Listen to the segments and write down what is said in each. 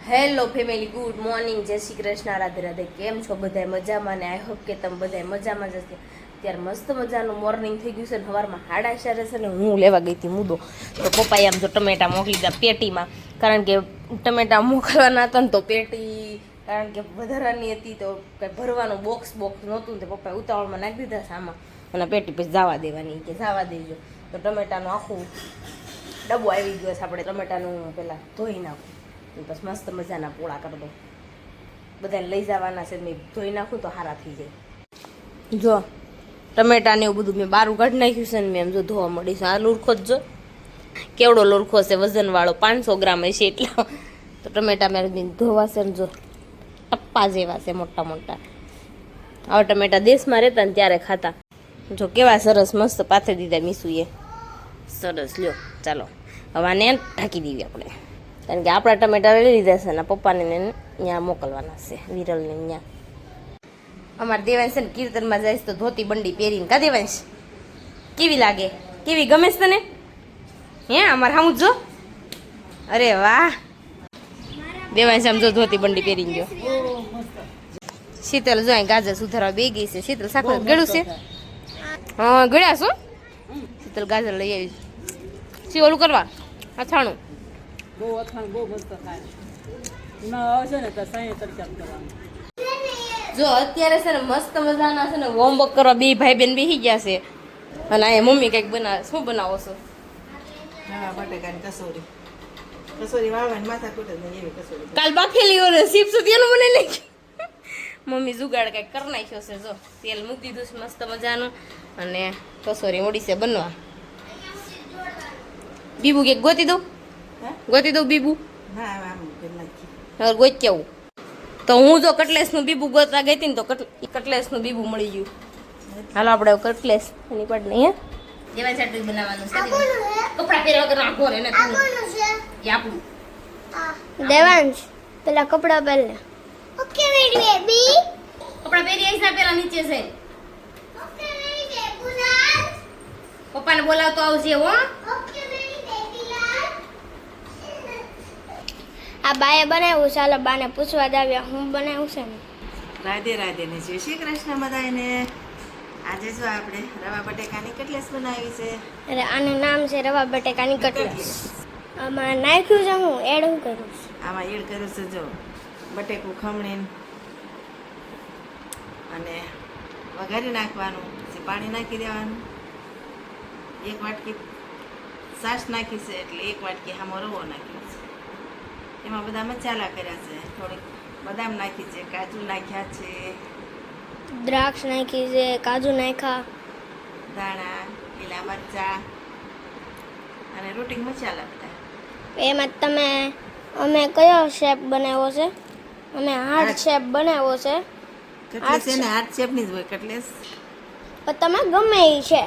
Hello family, good morning, જય શ્રી કૃષ્ણ, રાધે રાધે. કેમ છો બધા? મજામાં ને? આઈ હોપ કે તમે બધા મજામાં જ હશે. ત્યારે મસ્ત મજાનું મોર્નિંગ થઈ ગયું છે ને સવારમાં 4:30 છે ને હું લેવા ગઈ હતી મુદ્દો. તો પપ્પાએ આમ જો ટમેટા મોકલી દીધા પેટીમાં, કારણ કે ટમેટા મોકલવાના હતા ને તો પેટી કારણ કે વધારાની હતી તો કંઈ ભરવાનું બોક્સ નહોતું ને પપ્પાએ ઉતાવળમાં નાખી દીધા સામાં અને પેટી પછી જવા દેવાની કે જવા દેજો. તો ટમેટાનું આખું ડબ્બો આવી ગયો છે. આપણે ટમેટાનું પહેલાં ધોઈ નાખું બસ મસ્ત મજાના પોળા કરી દો. બધાને લઈ જવાના છે, મેં ધોઈ નાખું તો સારા થઈ જાય. જો ટમેટા ને એવું બધું મેં બારું કાઢી નાખ્યું છે ને મેં એમ જો ધોવા મળી છે. આ લુરખો જ જો કેવડો લુરખો છે, વજનવાળો 500 ગ્રામ હશે એટલા. તો ટમેટા મેં ધોવા છે ને જો ટપ્પા જેવા છે, મોટા મોટા. આવા ટમેટા દેશમાં રહેતા ને ત્યારે ખાતા. જો કેવા સરસ મસ્ત પાથરી દીધા મીસુએ, સરસ. લ્યો ચાલો હવે આને ઢાંકી દઈએ આપણે, કારણ કે આપણા ટમેટા લઈ લીધા છે ને પપ્પાને ત્યાં મોકલવાના છે, વિરલને ત્યાં. અમારે દેવાંશ છે ને કીર્તનમાં જાય તો ધોતી બંડી પહેરીને. કા દેવાંશ, કેવી લાગે? કેવી ગમે છે તને? હે અમારે સામું જો. અરે વાહ, દેવાંશ આમ જો ધોતી બંડી પહેરીને ગયો. શીતલ જો અહીં ગાજર સુધારવા બે ગઈ છે. શીતલ સાકર ગળ્યું છે? હા ગળ્યા શું? શીતલ ગાજર લઈ આવી છે ઓલું કરવા અથાણું. બહુ અથાણ બહુ મસ્ત થાય. ઉનાળો આવશે ને તો સાંજે તડકા કરવાનું. જો અત્યારે છે ને મસ્ત મજાના છે ને હોમવર્ક કરવા બે ભાઈ બેન બેસી ગયા છે અને અહીંયા મમ્મી કંઈક બનાવે. શું બનાવો છો? રવા બટેકાની કસોરી વાળવાની માથા કૂટે ને એવી કસોરી. કાલ બાફેલી ઓરે ચિપ્સ તેનું મને નહીં. મમ્મી જુગાડ કંઈક કરી નાખ્યો છે. જો તેલ મૂકી દીધું છે મસ્ત મજાનું અને કસોરી મોડી છે બનવા. બીબુ કે ગોતી દઉં? ગોતી દઉં બીબુ? ના આમ નાખી હવે ગોત કેવું? તો હું જો કટલેસનું બીબુ ગોતવા ગઈ હતી ને તો કટલેસનું બીબુ મળી ગયું. હાલો આપણે કટલેસ એની પડ નહીં. હે જેવા ચાટુ બનાવવાનું છે. કપડા પહેરવા વગર આખો રે ને તું. એ આપણું દેવાંશ પેલા કપડા પહેર લે. ઓકે મેરી બેબી. કપડા પહેરી આઈસ ના પેલા નીચે છે. ઓકે મેરી બેબી લાલ. પપ્પાને બોલાવતો આવજે હો. ઓકે મેરી બેબી લાલ. આ બાએ બનાવ્યું, ચાલો બાને પૂછવા જાવ્યા હું બનાવ્યું છે ને. રાધે રાધે ને જય શ્રી કૃષ્ણ બધાને. આજે જો આપણે રવા બટેકાની કટલેસ બનાવી છે. અરે આનું નામ છે રવા બટેકાની કટલેસ. આમાં નાખ્યું છે હું એડ હું કરું છું. આમાં એડ કર્યું છે જો બટેકું ખમણીને અને વઘારી નાખવાનું, પછી પાણી નાખી દેવાનું. 1 વાટકી છાશ નાખી છે એટલે 1 વાટકી આમાં રવો નાખ્યો છે. એમાં બધા મસાલા કર્યા છે, થોડીક બદામ નાખી છે, કાજુ નાખ્યા છે, દ્રાક્ષ નાખી છે, કાજુ નાખ્યા, ધાણા, લીલા મરચા અને રોટી મસાલા બધા. એમાં તમે અમે કયો શેપ બનાવ્યો છે? અમે હાર્ટ શેપ બનાવ્યો છે. કટલેસ એને હાર્ટ શેપની જ હોય કટલેસ. પણ તમે ગમે એ છે,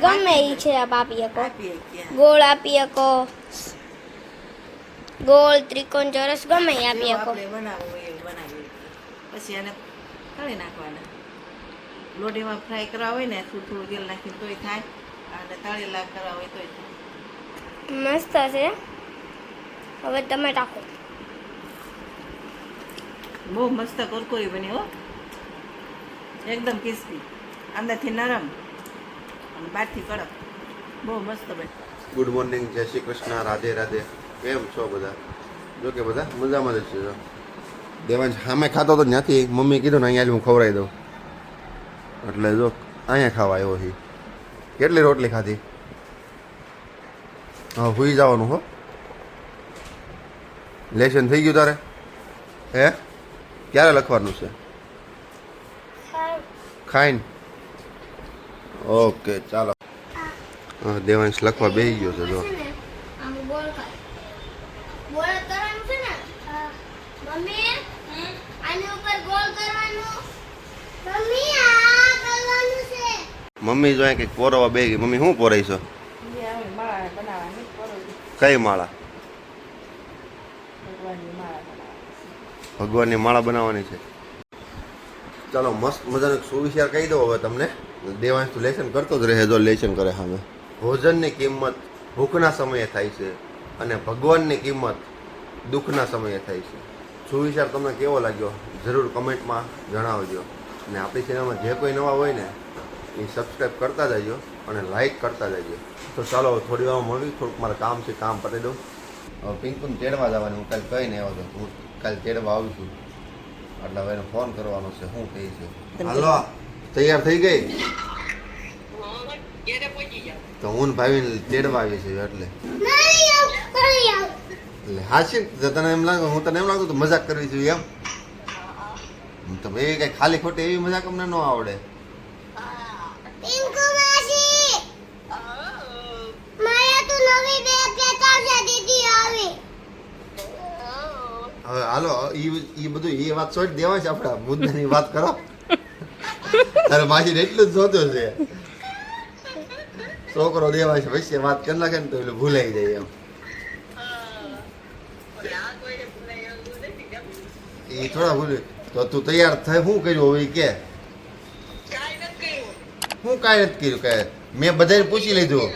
ગમે એ છે આપી શકો. આપીએ ક્યાં ગોળ આપી શકો, ગોળ ત્રિકોણ ચોરસ ગમે એ આપી શકો. આપણે બનાવવું હોય એવું બનાવીએ. પછી એને તળી નાખવાના. લોઢીમાં ફ્રાય કરવા હોય ને થોડું તેલ નાખીને તોય થાય, અને તળેલા કરવા હોય તોય થાય. મસ્ત છે. હવે તમે ટાકો. બહુ મસ્ત કુરકુરી બની હો, એકદમ ક્રિસ્પી, અંદરથી નરમ અને બહારથી કડક. બહુ મસ્ત બની. ગુડ મોર્નિંગ, જય શ્રી કૃષ્ણ, રાધે રાધે. કેમ છો બધા? જો કે બધા મજામાં જ છે. દેવાંશ સામે ખાતો તો ત્યાંથી મમ્મી કીધું ને અહીંયા હું ખવડાવી દઉં એટલે જો અહીંયા ખાવા આવ્યો છે. કેટલી રોટલી ખાધી? હા સુઈ જવાનું હો. લેશન થઈ ગયું તારે? હે ક્યારે લખવાનું છે? ખાઈને? ઓકે ચાલો. હા દેવાંશ લખવા બેસી ગયો છે. જો આમ ગોળ કર. ગોળ કરવાનું છે ને? મમ્મી આની ઉપર ગોળ કરવાનું. મમ્મી આ કરવાનું છે. મમ્મી જો કંઈક પોરવા બે ગઈ. મમ્મી શું પોરાઈ છો? માળા બનાવવાની કઈ માળા? ભગવાનની માળા બનાવવાની. ભગવાનની માળા બનાવવાની છે. ચાલો મસ્ત મજાનો સુવિચાર કહી દો હવે તમને. દેવાંશ તો લેશન કરતો જ રહે. જો લેશન કરે સામે. ભોજનની કિંમત ભૂખના સમયે થાય છે અને ભગવાનની કિંમત દુઃખના સમયે થાય છે. સુવિચાર તમને કેવો લાગ્યો જરૂર કમેન્ટમાં જણાવજો. અને આપણી ચેનલમાં જે કોઈ નવા હોય ને એ સબસ્ક્રાઈબ કરતા જજો અને લાઈક કરતા જજો. તો ચાલો થોડી વાર મળી, થોડુંક મારે કામ છે, કામ પતાવી દઉં. હવે પિંકુને તેડવા જવાનું, હું કાલે કહી નહીં આવ્યો તો હું કાલે તેડવા આવું છું, એટલે હવે એને ફોન કરવાનો છે. શું કહે છે? હાલો, તૈયાર થઈ ગઈ? તો હું ને ભાઈને તેડવા આવી છે એટલે હાશી તને એમ લાગે, હું તને એમ લાગતું તો મજાક કરવી છું એમ? તો એ કઈ ખાલી ખોટી એવી મજાક અમને ન આવડે. પિંકુ માસી મારે તો નવી બેગ લેતા આવજે દીદી આવી. હવે હાલો, ઈ બધું એ વાત છોડી દેવા છે, આપડા મુદ્દાની વાત કરો. તારે માસી એટલું જ જોતું છે, છોકરો દેવા છે પછી વાત કરી નાખે ને તો એટલે ભૂલાઈ જાય એમ. એ થોડા ભૂલે તો તું તૈયાર થાય શું કર્યું હવે કે? હું કાંઈ નથી કર્યું. કે મેં બધાને પૂછી લીધું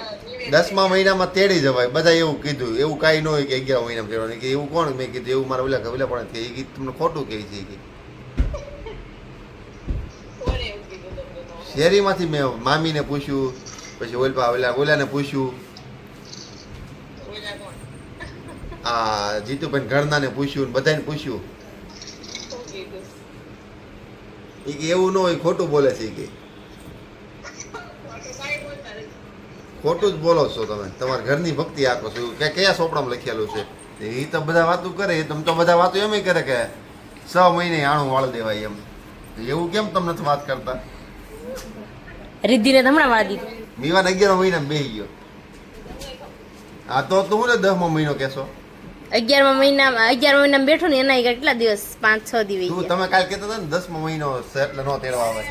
10મા મહિનામાં તેડી જવાય, બધા એવું કીધું. એવું કાંઈ ન હોય કે 11 મહિનામાં તેડવાનું. કે એવું કોણ? મેં કીધું એવું મારા ઓલા પણ કે એ ગીત તમને ખોટું કહે છે. કે શેરીમાંથી મેં મામીને પૂછ્યું, પછી ઓલાને પૂછ્યું, આ જીતુભાઈ ઘરનાને પૂછ્યું, બધાને પૂછ્યું. એ કે એવું ન હોય, ખોટું બોલે છે. કે ખોટું જ બોલો છો તમે, તમારા ઘરની ભક્તિ આખો છો. કે કયા ચોપડામાં લખેલું છે? એ તો બધા વાતો કરે, તમે તો બધા વાતો એમ કરે કે 6 મહિને આણું વાળ દેવાય એમ. એવું કેમ તમે નથી વાત કરતા? રિદ્ધિને તો હમણાં વાળી દીધું. મીવાન 11 મહિનામાં બેસી ગયો. હા તો તું ને 10મો મહિનો કહેશો? 11મા મહિનામાં બેઠો ને એના કેટલા દિવસ? 5-6 દિવસ. તું તમે કાલ કહેતા હતા ને 10મો મહિનો છે એટલે નો તેડવા આવે.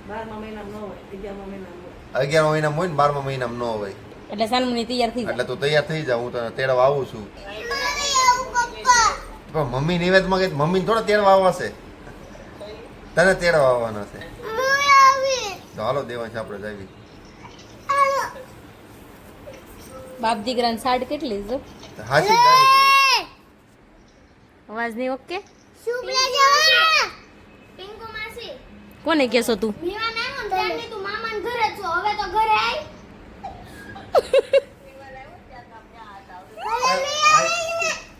12મા મહિનામાં ન હોય, 11મા મહિનામાં હોય. 11મા મહિનામાં હોય ને 12મા મહિનામાં ન હોય. એટલે સાનમુની તૈયાર થઈ જાય. એટલે તું તૈયાર થઈ જા, હું તને તેડવા આવું છું. મારી આવું પપ્પા પણ મમ્મી નિવેદમાં ગઈ, મમ્મીને થોડા તેડવા આવવાશે, તને તેડવા આવવાના છે. હું આવી તો હાલો દેવાંશ આપણે જાવી. બાપ દીકરાની સાડ કેટલી જો હાસી જાય છે. અવાજ નહીં ઓકે? શુભ લે જવા. પિંકુ માસી કોને કહેશો તું? મીવાન આવ્યો ને ત્યાંથી તું મામાના ઘરે છો, હવે તો ઘરે આય.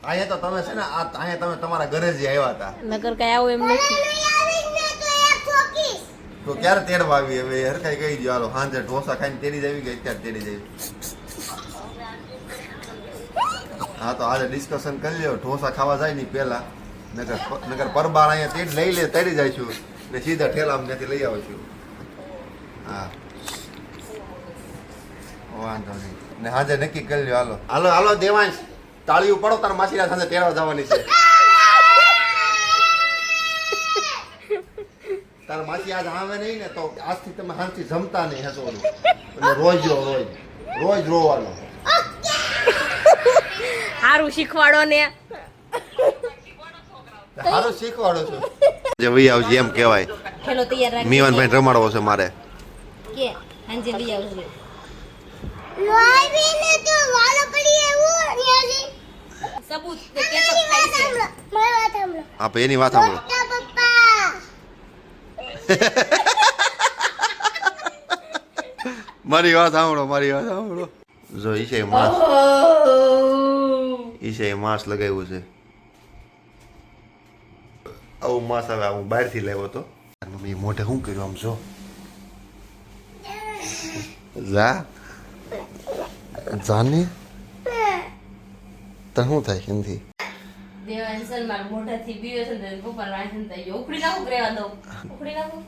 અહીંયા તો તમે છે ને અહીંયા તમે તમારા ઘરે જ આવ્યા હતા. નગર કઈ આવું એમ નથી. તો ક્યારે તેડવા આવી? હવે હરખાઈ કહી દો હાલો, સાંજે ઢોસા ખાઈને તેડી જ આવી ગઈ, અત્યારે તેડી જ આવી. હા તો આજે ડિસ્કશન કરી લ્યો, ઢોસા ખાવા જાય નહીં પહેલા, નગર પરબાર અહીંયા લઈ લે તેડી જાય છું ને સીધા ઠેલામાં ત્યાંથી લઈ આવું છું. હા વાંધો નહીં. ને સાંજે નક્કી કરી લ્યો. હાલો હાલો હાલો દેવાંશ, તાળીઓ પડો, તારા માસીના સાંજે તેડવા જવાની છે. તારા માસી આજ આવે નહીં ને તો આજથી તમે હાંજથી જમતા નહીં હસવાનું. અને રોજ રોવાનો. સારું શીખવાડો ને. સારું શીખવાડો છો. જે વહી આવજે એમ કહેવાય. ખેલો તૈયાર રાખી. મીવાનભાઈ રમાડવો છે મારે. કે હાંજે લઈ આવજો. લોહી ને તો વાળો પડી એવું નિયાજી સબૂત કે કેચઅપ ખાઈ છે. મારી વાત સાંભળો. આપણે એની વાત સાંભળો. પપ્પા મારી વાત સાંભળો. જો ઈશે માસ લગાવ્યું છે. આવું માસ હવે હું બહારથી લાવ્યો હતો. મમ્મી મોઢે શું કર્યું આમ જો? જાને તને શું થાય એમથી? દેવાંશન મારા મોઢાથી બીવે છે ને પપ્પા રાંધન થઈ ગયો. ઉખડી નાખું રેવા દઉં. ઉખડી નાખું.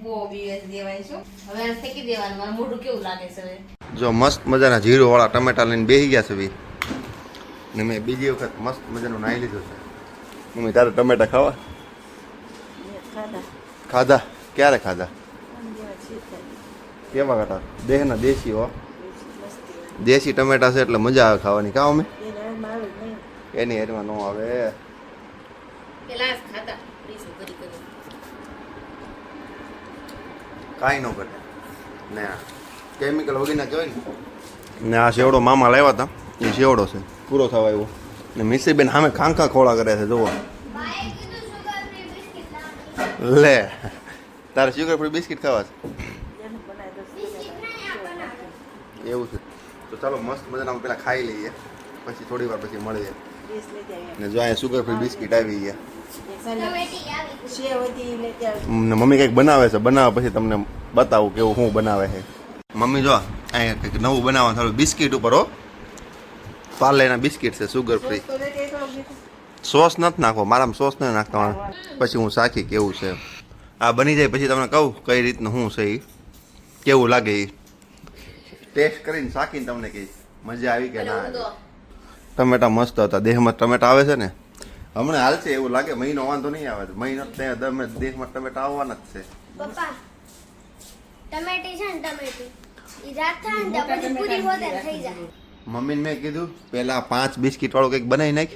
બહુ બીવે છે દેવાંશો. હવે આ ફેંકી દેવાનું. મારું મોઢું કેવું લાગે છે હવે? જો મસ્ત મજાના જીરું વાળા ટમેટા લઈને બેસી ગયા છે બી. ને મેં બીજી વખત મસ્ત મજાનું નાહી લીધું છે. મમ્મી તારે ટમેટા ખાવા? ખાધા? ક્યારે ખાધા? કેવા ખાતા? દેહના દેશી હો, દેશી ટમેટા છે એટલે મજા આવે ખાવાની. ખાઓ અમે એની હેરમાં ન આવે. પેલા જ ખાતા રીસું કરી કરી. કાંઈ ન કરે ને કેમિકલ વગેરેના કહેવાય ને આ સેવડો મામા લાવ્યા હતા એ સેવડો છે પૂરો થવા આવ્યો ને મિશ્રીબેન સામે ખાંખા ખોળા કરે છે જુઓ લે તારે શુગર ફ્રી બિસ્કિટ ખાવા છે એવું છે તો ચાલો મસ્ત મજાના પેલા ખાઈ લઈએ પછી થોડી વાર પછી મળીએ ને જો અહીંયા શુગર ફ્રી બિસ્કિટ આવી ગયા ને મમ્મી કંઈક બનાવે છે બનાવે પછી તમને બતાવું કેવું શું બનાવે છે મમ્મી જો અહીંયા કંઈક નવું બનાવવાનું થોડું બિસ્કિટ ઉપર હો પાર્લેના બિસ્કિટ છે શુગર ફ્રી સોસ નથી નાખવો મારામાં સોસ નથી નાખતા પછી હું સાખી કેવું છે આ બની જાય પછી તમને કહું કઈ રીતનું શું છે એ કેવું લાગે એ ટેસ્ટ કરીને સાકીને તમને કહીશ મજા આવી કે ના આવી ટમેટા મસ્ત હતા દેહમાં ટમેટા આવે છે ને હમણાં હાલશે એવું લાગે મહિનો વાંધો નહીં આવે મહિનો દેહમાં ટમેટા આવવાના જ છે પપ્પા ટમેટી છે ને ટમેટી ઈ રાત થાય ને ત્યાં પછી પૂરી હોતે થઈ જાય મમ્મીને મેં કીધું પહેલા 5 બિસ્કિટ વાળું કંઈક બનાવી નાખ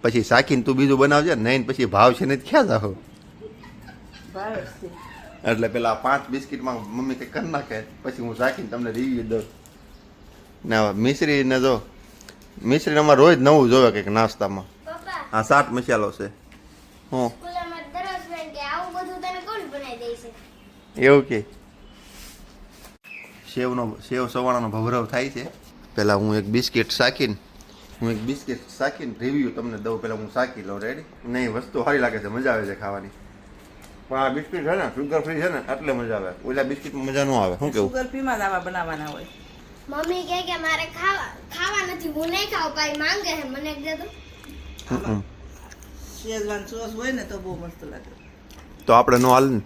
પછી સાકીને તું બીજું બનાવજે નહીં પછી ભાવ છે ને ક્યાં જાવ એટલે પેલા 5 બિસ્કિટમાં મમ્મી કંઈક કરી નાખે પછી હું સાકીને તમને રિવ્યુ દઉં ને મિશ્રીને જો મિશ્રીને અમારે રોજ નવું જોવે કંઈક નાસ્તામાં પપ્પા આ 7 મસાલો છે હું સ્કૂલમાં દરરોજ બેન કે આવું બધું તને કોણ બનાવી દેશે એવું કે સેવ સવાણાનો ભવરવ થાય છે પહેલાં હું એક બિસ્કિટ શાકીને રિવ્યૂ તમને દઉં પહેલાં હું શાકી લઉં રેડી નહીં વસ્તુ સારી લાગે છે મજા આવે છે ખાવાની પણ આ બિસ્કિટ છે ને શુગર ફ્રી છે ને એટલે મજા આવે ઓલા બિસ્કિટમાં મજા ન આવે શું કેવું સુગર ફ્રીમાં જ આવા બનાવવાના હોય મમ્મી કહે કે મારે ખાવા નથી હું નહીં ખાવ પાઈ માંગે છે મને દે દો શેઝવાન સોસ હોય ને તો બહુ મસ્ત લાગે તો આપણે નો હાલ ને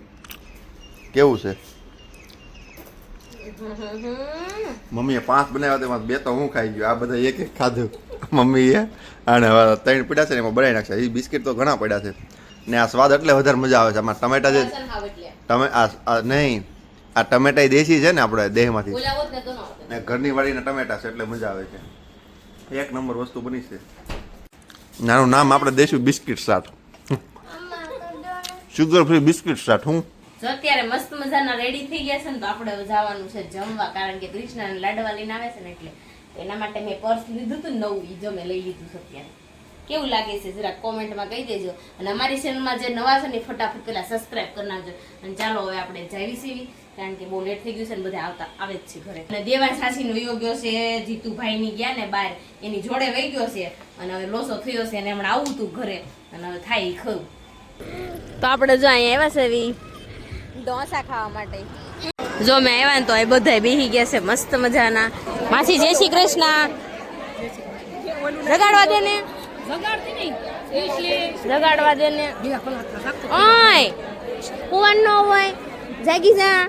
કેવું છે મમ્મીએ 5 બનાવ્યા તેમાં 2 તો હું ખાઈ ગયો આ બધા એક ખાધું મમ્મીએ અને 3 પડ્યા છે ને એમાં બનાવી નાખશે એ બિસ્કિટ તો ઘણા પડ્યા છે ને આ સ્વાદ એટલે વધારે મજા આવે છે આમાં ટમેટા જે નહીં આ ટમેટા દેશી છે ને આપણે દેહમાંથી ને ઘરની વાળીના ટમેટા છે એટલે મજા આવે છે એક નંબર વસ્તુ બની છે નાનું નામ આપણે દેશું biscuit start sugar free biscuit start હું જો અત્યારે મસ્ત મજાના રેડી થઈ ગયા છે ને તો આપણે જવાનું છે જમવા કારણ કે કૃષ્ણને લાડવા લઈને આવે છે ને એટલે એના માટે મેં પર્સ લીધું હતું નવું ઈ જો મેં લઈ લીધું છે અત્યારે કેવું લાગે છે જરા કોમેન્ટમાં કહી દેજો અને અમારી ચેનલમાં જે નવા છે ને ફટાફટ પેલા સબસ્ક્રાઇબ કરી નાખજો અને ચાલો હવે આપણે જાવી સીવી કારણ કે બહુ લેટ થઈ ગયું છે ને બધા આવે જ છે ઘરે અને દેવાન સાસીનો વયો ગયો છે જીતુભાઈની ગયા ને બહાર એની જોડે વહી ગયો છે અને હવે લોસો થયો છે અને હમણાં આવું તું ઘરે અને હવે થાય ખરું તો આપણે જો અહીંયા આવ્યા છે ઢોસા ખાવા માટે જો મેં આવ્યા ને તો એ બધા બેસી ગયા છે મસ્ત મજાના માસી જય શ્રી કૃષ્ણ જગાડવા દે ને જગાડવા દે ને ઓય કુવાન નો હોય જાગી જા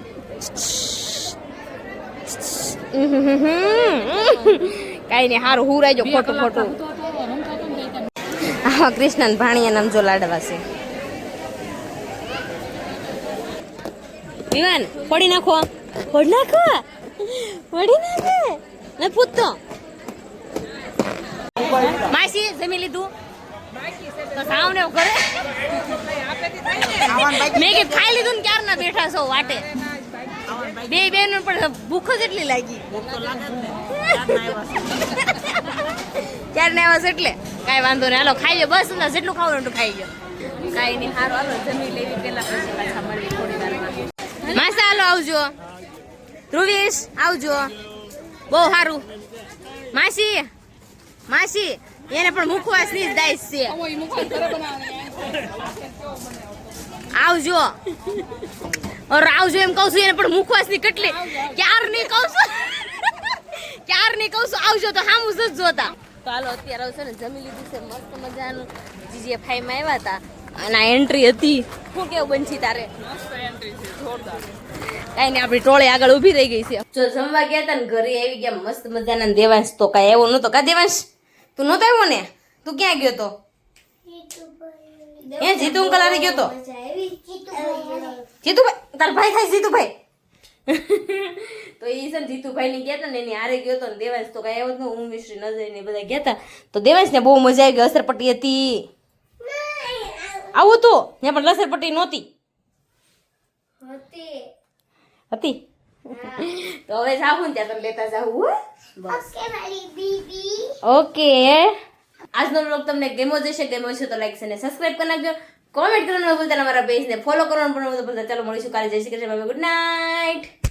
કઈ નઈ હારું હું રહેજો ખોટું ખોટું હા કૃષ્ણ ભાણિયા નામ જો લાડવા છે વિવાન ફોડી નાખો ફોડી નાખો ફોડી નાખે ને પૂછતો માસી જમી લીધું તો સાવ ને ઘરે મેં કે ખાઈ લીધું ને ક્યાર ના બેઠા છો વાટે બે બેન પણ ભૂખ જ એટલી લાગી ક્યાર ને આવ્યા છે એટલે કાંઈ વાંધો નહીં હાલો ખાઈ લો બસ અંદર જેટલું ખાવું એટલું ખાઈ લો કાંઈ નહીં સારું હાલો જમી લેવી પેલા પછી પાછા મળવી થોડી વારમાં માસા હાલો આવજો ધ્રુવીશ આવજો બહુ સારું માસી માસી એને પણ મુખવાસની જ દાઈશ છે આવજો ઓર આવજો એમ કહું છું એને પણ મુખવાસની કેટલી ક્યારની કહું છું આવજો તો હામું જ જોતા તો હાલો અત્યારે છે ને જમી લીધું છે મસ્ત મજાનું જીજે ફાઈમાં આવ્યા હતા અને આ એન્ટ્રી હતી શું કેવું બનશી તારે કઈ નહીં આપણી ટોળી આગળ ઊભી રહી ગઈ છે જો જમવા ગયા હતા ને ઘરે આવી ગયા મસ્ત મજાના દેવાંશ તો કાંઈ એવો નહોતો કા દેવાંશ તું નહોતો આવ્યો ને તું ક્યાં ગયો તો એ જીતુ અંકલ આવી ગયો તો જીતુભાઈ તાર ભાઈ થાય જીતુભાઈ તો એ છે ને જીતુભાઈ ની ગયા હતા ને એની હારે ગયો હતો ને દેવાંશ તો કાંઈ આવ્યો જ ન હું મિશ્રી નજર ને બધા ગયા હતા તો દેવાંશ ને બહુ મજા આવી ગઈ અસરપટ્ટી હતી આવું તો ત્યાં પણ લસરપટ્ટી નહોતી હતી તો હવે જાવું ને ત્યાં તમે લેતા જાવ બસ ઓકે આજનો બ્લોગ તમને ગમ્યો જશે ગમ્યો છે તો લાઈક અને સબસ્ક્રાઇબ કરી નાખજો કોમેન્ટ કરવાનું ન ભૂલતા અમારા પેજને ફોલો કરવાનું પણ ન ભૂલતા ચાલો મળીશું કાલે જય Shri Krishna bye good night